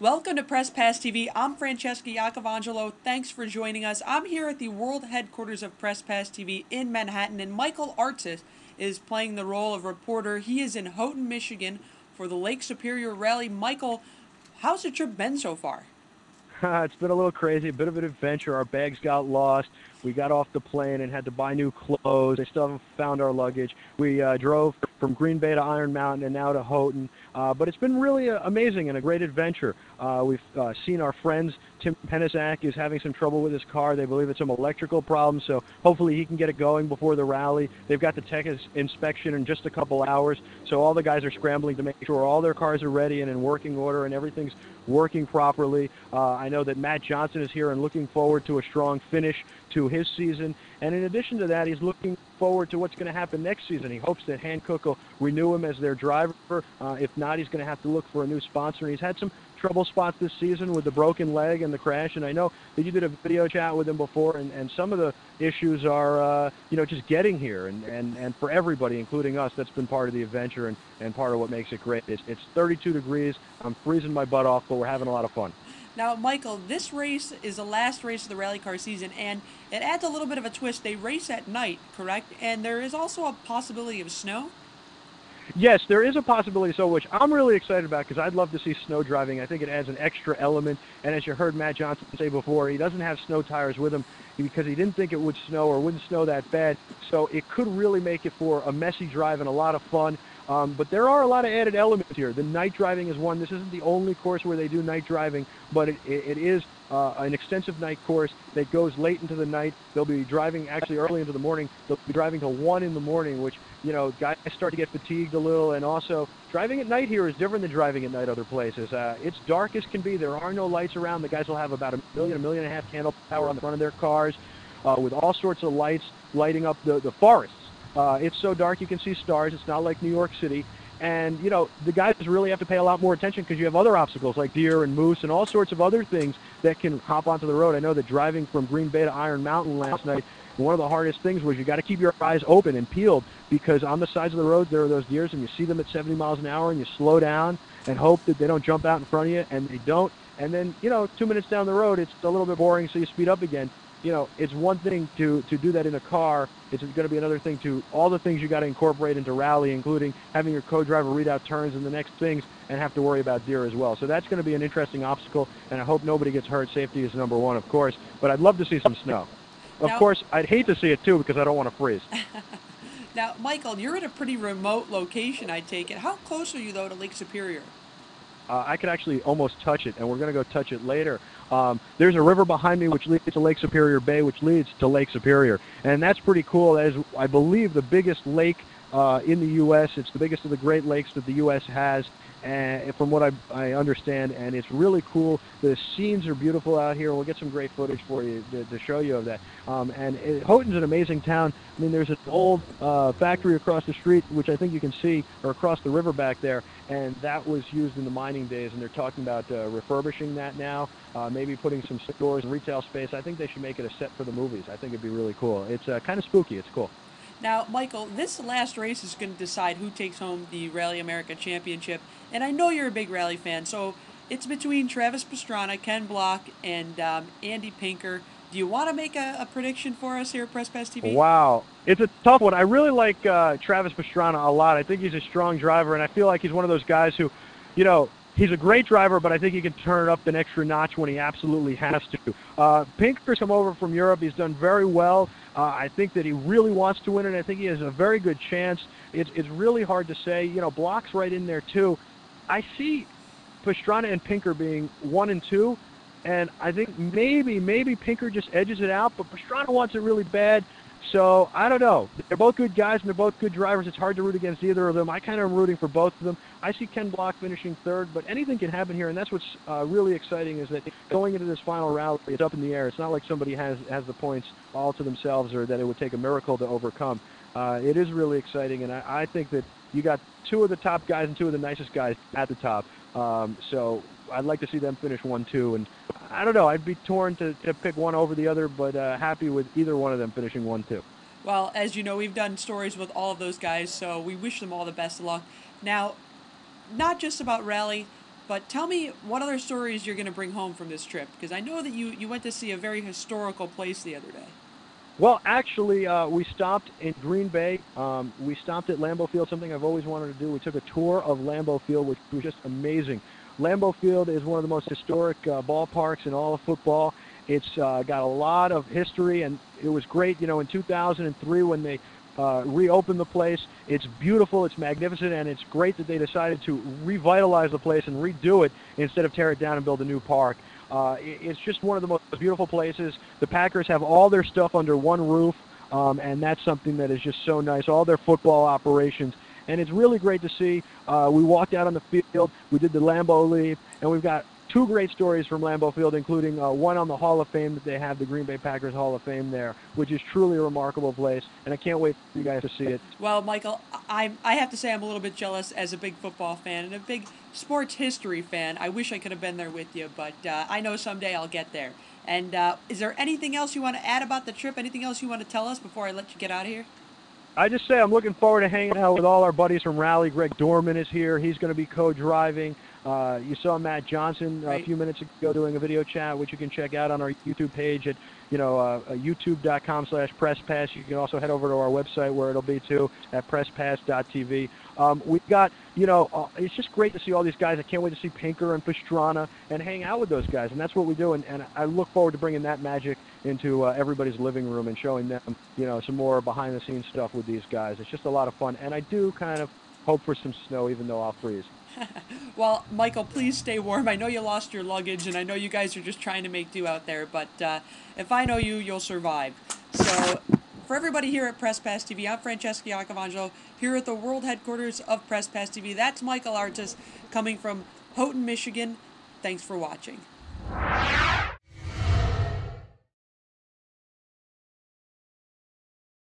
Welcome to Press Pass TV. I'm Francesca Iacovangelo. Thanks for joining us. I'm here at the world headquarters of Press Pass TV in Manhattan, and Michael Artsis is playing the role of reporter. He is in Houghton, Michigan for the Lake Superior Rally. Michael, how's the trip been so far? It's been a little crazy, a bit of an adventure. Our bags got lost. We got off the plane and had to buy new clothes. They still haven't found our luggage. We drove from Green Bay to Iron Mountain and now to Houghton. But it's been really amazing and a great adventure. We've seen our friends. Tim Penisak is having some trouble with his car. They believe it's some electrical problem, so hopefully he can get it going before the rally. They've got the tech inspection in just a couple hours, so all the guys are scrambling to make sure all their cars are ready and in working order and everything's working properly. I know that Matt Johnson is here and looking forward to a strong finish to his season. And in addition to that, he's looking forward to what's going to happen next season. He hopes that Hankook will renew him as their driver. If not, he's going to have to look for a new sponsor. He's had some trouble spots this season with the broken leg and the crash. And I know that you did a video chat with him before, and some of the issues are, just getting here. And for everybody, including us, that's been part of the adventure and part of what makes it great. It's 32 degrees. I'm freezing my butt off, but we're having a lot of fun. Now, Michael, this race is the last race of the rally car season, and it adds a little bit of a twist. They race at night, correct? And there is also a possibility of snow. Yes, there is a possibility, so which I'm really excited about because I'd love to see snow driving. I think it adds an extra element. And as you heard Matt Johnson say before, he doesn't have snow tires with him because he didn't think it would snow or wouldn't snow that bad. So it could really make it for a messy drive and a lot of fun. But there are a lot of added elements here. The night driving is one. This isn't the only course where they do night driving, but it is an extensive night course that goes late into the night. They'll be driving actually early into the morning. They'll be driving till 1 in the morning, which, guys start to get fatigued a little. And also, driving at night here is different than driving at night other places. It's dark as can be. There are no lights around. The guys will have about a million and a half candle power on the front of their cars with all sorts of lights lighting up the forests. It's so dark you can see stars. It's not like New York City. And, the guys really have to pay a lot more attention because you have other obstacles like deer and moose and all sorts of other things that can hop onto the road. I know that driving from Green Bay to Iron Mountain last night, one of the hardest things was you got to keep your eyes open and peeled because on the sides of the road there are those deers and you see them at 70 miles an hour and you slow down and hope that they don't jump out in front of you, and they don't. And then, 2 minutes down the road, it's a little bit boring, so you speed up again. It's one thing to do that in a car. It's going to be another thing to all the things you got to incorporate into rally, including having your co-driver read out turns and the next things and have to worry about deer as well. So that's going to be an interesting obstacle, and I hope nobody gets hurt. Safety is number one, of course, but I'd love to see some snow. Of Now, course, I'd hate to see it too because I don't want to freeze. now, Michael, you're in a pretty remote location, I take it. How close are you, though, to Lake Superior? I could actually almost touch it, and we're going to go touch it later. There's a river behind me which leads to Lake Superior Bay, which leads to Lake Superior, and that's pretty cool. That is, I believe, the biggest lake in the U.S. It's the biggest of the Great Lakes that the U.S. has, and from what I understand, and it's really cool. The scenes are beautiful out here. We'll get some great footage for you to show you of that. Houghton's an amazing town. I mean, there's an old factory across the street, which I think you can see, or across the river back there, and that was used in the mining days, and they're talking about refurbishing that now, maybe putting some stores and retail space. I think they should make it a set for the movies. I think it'd be really cool. It's kind of spooky. It's cool. Now, Michael, this last race is going to decide who takes home the Rally America Championship, and I know you're a big rally fan, so it's between Travis Pastrana, Ken Block, and Andy Pinker. Do you want to make a prediction for us here at Press Pass TV? Wow. It's a tough one. I really like Travis Pastrana a lot. I think he's a strong driver, and I feel like he's one of those guys who, he's a great driver, but I think he can turn it up an extra notch when he absolutely has to. Pinker's come over from Europe. He's done very well. I think that he really wants to win it. I think he has a very good chance. It's really hard to say. Block's right in there, too. I see Pastrana and Pinker being 1 and 2, and I think maybe Pinker just edges it out, but Pastrana wants it really bad. So I don't know. They're both good guys and they're both good drivers. It's hard to root against either of them. I kind of am rooting for both of them. I see Ken Block finishing third, but anything can happen here, and that's what's really exciting is that going into this final rally, it's up in the air. It's not like somebody has the points all to themselves or that it would take a miracle to overcome. It is really exciting, and I think that you got two of the top guys and two of the nicest guys at the top. So I'd like to see them finish 1-2, and I don't know. I'd be torn to pick one over the other, but happy with either one of them finishing 1-2. Well, as you know, we've done stories with all of those guys, so we wish them all the best of luck. Now, not just about rally. But tell me what other stories you're going to bring home from this trip, because I know that you went to see a very historical place the other day. Well, actually, we stopped in Green Bay. We stopped at Lambeau Field, something I've always wanted to do. We took a tour of Lambeau Field, which was just amazing. Lambeau Field is one of the most historic ballparks in all of football. It's got a lot of history, and it was great, in 2003 when they reopened the place. It's beautiful, it's magnificent, and it's great that they decided to revitalize the place and redo it instead of tear it down and build a new park. It's just one of the most beautiful places. The Packers have all their stuff under one roof, and that's something that is just so nice. All their football operations, and it's really great to see. We walked out on the field. We did the Lambeau Leap, and we've got two great stories from Lambeau Field, including one on the Hall of Fame that they have, the Green Bay Packers Hall of Fame there, which is truly a remarkable place, and I can't wait for you guys to see it. Well, Michael, I have to say I'm a little bit jealous as a big football fan and a big sports history fan. I wish I could have been there with you, but I know someday I'll get there. And is there anything else you want to add about the trip? Anything else you want to tell us before I let you get out of here? I just say I'm looking forward to hanging out with all our buddies from Rally. Greg Dorman is here. He's going to be co-driving. You saw Matt Johnson a few minutes ago doing a video chat, which you can check out on our YouTube page at youtube.com/presspass. You can also head over to our website where it'll be too at presspass.tv. We've got, it's just great to see all these guys. I can't wait to see Pinker and Pastrana and hang out with those guys, and that's what we do. And I look forward to bringing that magic into everybody's living room and showing them, some more behind-the-scenes stuff with these guys. It's just a lot of fun, and I do kind of hope for some snow, even though I'll freeze. Well, Michael, please stay warm. I know you lost your luggage, and I know you guys are just trying to make do out there, but if I know you, you'll survive. So, for everybody here at Press Pass TV, I'm Francesco Iacovangelo, here at the world headquarters of Press Pass TV. That's Michael Artis coming from Houghton, Michigan. Thanks for watching.